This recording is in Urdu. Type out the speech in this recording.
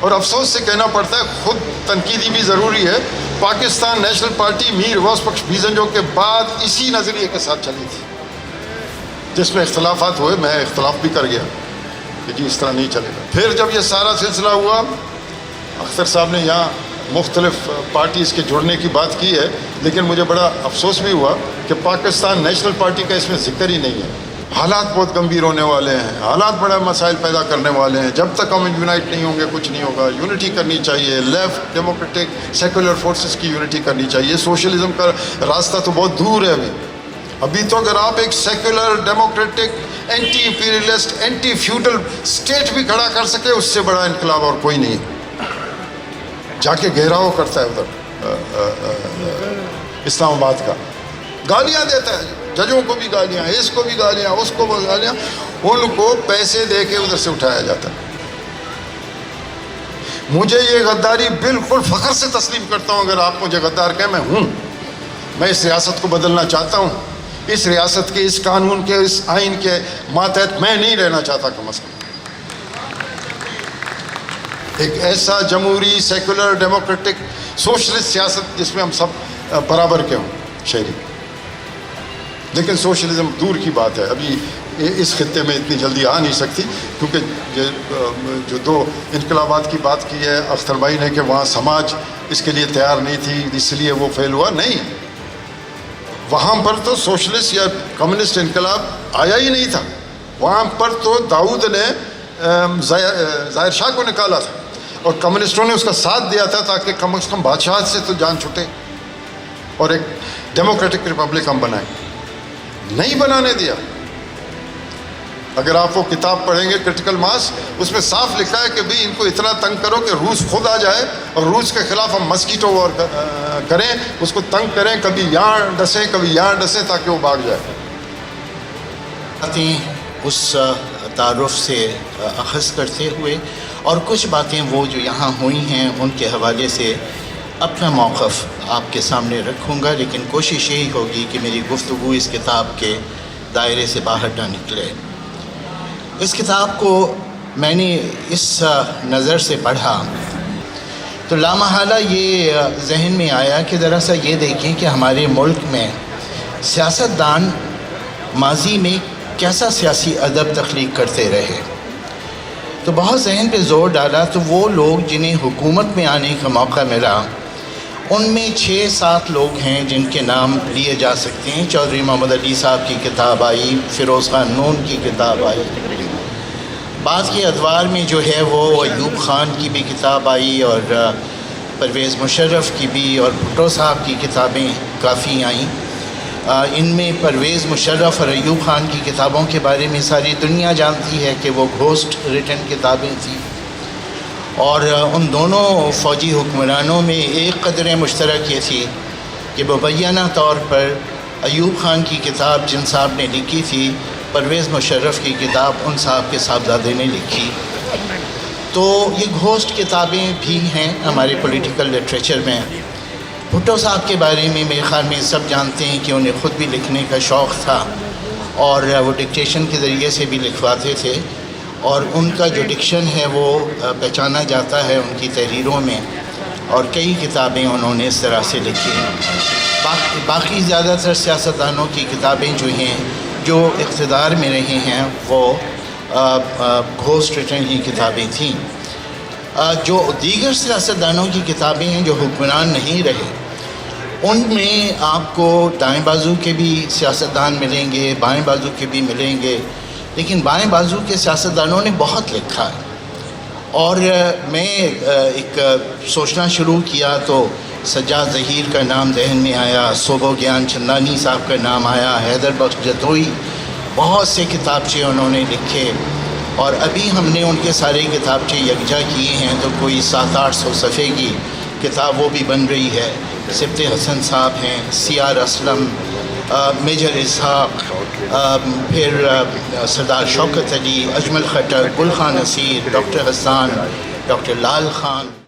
اور افسوس سے کہنا پڑتا ہے، خود تنقیدی بھی ضروری ہے، پاکستان نیشنل پارٹی میر روز پکش بیزنجو کے بعد اسی نظریے کے ساتھ چلی تھی، جس میں اختلافات ہوئے، میں اختلاف بھی کر گیا کہ جی اس طرح نہیں چلے گا۔ پھر جب یہ سارا سلسلہ ہوا، اختر صاحب نے یہاں مختلف پارٹیز کے جڑنے کی بات کی ہے، لیکن مجھے بڑا افسوس بھی ہوا کہ پاکستان نیشنل پارٹی کا اس میں ذکر ہی نہیں ہے۔ حالات بہت گمبھیر ہونے والے ہیں، حالات بڑے مسائل پیدا کرنے والے ہیں، جب تک ہم یونائٹ نہیں ہوں گے کچھ نہیں ہوگا۔ یونٹی کرنی چاہیے، لیفٹ ڈیموکریٹک سیکولر فورسز کی یونٹی کرنی چاہیے۔ سوشلزم کا راستہ تو بہت دور ہے ابھی تو اگر آپ ایک secular democratic anti imperialist anti feudal state بھی کھڑا کر سکے، اس سے بڑا انقلاب اور کوئی نہیں ہے۔ جا کے گھیراؤ کرتا ہے ادھر اسلام آباد کا، گالیاں دیتا ہے، ججوں کو بھی گالیاں، اس کو بھی گالیاں، اس کو بھی گالیاں، ان کو پیسے دے کے ادھر سے اٹھایا جاتا ہے۔ مجھے یہ غداری بالکل فخر سے تسلیم کرتا ہوں، اگر آپ مجھے غدار کہیں میں ہوں۔ میں اس ریاست کو بدلنا چاہتا ہوں، اس ریاست کے اس قانون کے اس آئین کے ماتحت میں نہیں رہنا چاہتا۔ کم از کم ایک ایسا جمہوری سیکولر ڈیموکریٹک سوشلسٹ سیاست جس میں ہم سب برابر کے ہوں شہری۔ لیکن سوشلزم دور کی بات ہے، ابھی اس خطے میں اتنی جلدی آ نہیں سکتی، کیونکہ جو دو انقلابات کی بات کی ہے اختر بھائی نے کہ وہاں سماج اس کے لیے تیار نہیں تھی، اس لیے وہ فیل ہوا، نہیں، وہاں پر تو سوشلسٹ یا کمیونسٹ انقلاب آیا ہی نہیں تھا۔ وہاں پر تو داؤد نے ظاہر شاہ کو نکالا تھا اور کمیونسٹوں نے اس کا ساتھ دیا تھا تاکہ کم از کم بادشاہت سے تو جان چھٹے اور ایک ڈیموکریٹک ریپبلک ہم بنائیں۔ نہیں بنانے دیا۔ اگر آپ وہ کتاب پڑھیں گے کرٹیکل ماس، اس میں صاف لکھا ہے کہ بھئی ان کو اتنا تنگ کرو کہ روس خود آ جائے اور روس کے خلاف ہم مسکیٹو وار کریں، اس کو تنگ کریں، کبھی یہاں ڈسیں کبھی یہاں ڈسیں تاکہ وہ بھاگ جائے۔ باتیں اس تعارف سے اخذ کرتے ہوئے اور کچھ باتیں وہ جو یہاں ہوئی ہیں ان کے حوالے سے اپنا موقف آپ کے سامنے رکھوں گا، لیکن کوشش یہی ہوگی کہ میری گفتگو اس کتاب کے دائرے سے باہر نہ نکلے۔ اس کتاب کو میں نے اس نظر سے پڑھا تو لامحالہ یہ ذہن میں آیا کہ ذرا سا یہ دیکھیں کہ ہمارے ملک میں سیاستدان ماضی میں کیسا سیاسی ادب تخلیق کرتے رہے۔ تو بہت ذہن پہ زور ڈالا تو وہ لوگ جنہیں حکومت میں آنے کا موقع ملا، ان میں 6-7 لوگ ہیں جن کے نام لیے جا سکتے ہیں۔ چودھری محمد علی صاحب کی کتاب آئی، فیروز خان نون کی کتاب آئی، بعد کے ادوار میں جو ہے وہ ایوب خان کی بھی کتاب آئی اور پرویز مشرف کی بھی، اور بھٹو صاحب کی کتابیں کافی آئیں۔ ان میں پرویز مشرف اور ایوب خان کی کتابوں کے بارے میں ساری دنیا جانتی ہے کہ وہ گھوسٹ ریٹن کتابیں تھیں، اور ان دونوں فوجی حکمرانوں میں ایک قدر مشترک یہ تھی کہ مبینہ طور پر ایوب خان کی کتاب جن صاحب نے لکھی تھی، پرویز مشرف کی کتاب ان صاحب کے صاحبزادے نے لکھی۔ تو یہ گھوسٹ کتابیں بھی ہیں ہمارے پولیٹیکل لٹریچر میں۔ بھٹو صاحب کے بارے میں میرے خیال میں سب جانتے ہیں کہ انہیں خود بھی لکھنے کا شوق تھا اور وہ ڈکٹیشن کے ذریعے سے بھی لکھواتے تھے، اور ان کا جو ڈکشن ہے وہ پہچانا جاتا ہے ان کی تحریروں میں، اور کئی کتابیں انہوں نے اس طرح سے لکھی۔ باقی زیادہ تر سیاستدانوں کی کتابیں جو ہیں جو اقتدار میں رہے ہیں وہ گھوسٹ ریٹن کی کتابیں تھیں۔ جو دیگر سیاستدانوں کی کتابیں ہیں جو حکمران نہیں رہے، ان میں آپ کو دائیں بازو کے بھی سیاستدان ملیں گے، بائیں بازو کے بھی ملیں گے، لیکن بائیں بازو کے سیاستدانوں نے بہت لکھا ہے۔ اور میں ایک سوچنا شروع کیا تو سجاد ظہیر کا نام ذہن میں آیا، صوبو گیان چندانی صاحب کا نام آیا، حیدر بخش جتوئی، بہت سے کتابچے انہوں نے لکھے، اور ابھی ہم نے ان کے سارے کتابچے یکجا کیے ہیں تو کوئی 700-800 صفحے کی کتاب وہ بھی بن رہی ہے۔ سبت حسن صاحب ہیں، سیار اسلم، میجر اسحاق، پھر سردار شوکت علی، اجمل خٹک، گل خان اسیر، ڈاکٹر حسان، ڈاکٹر لال خان۔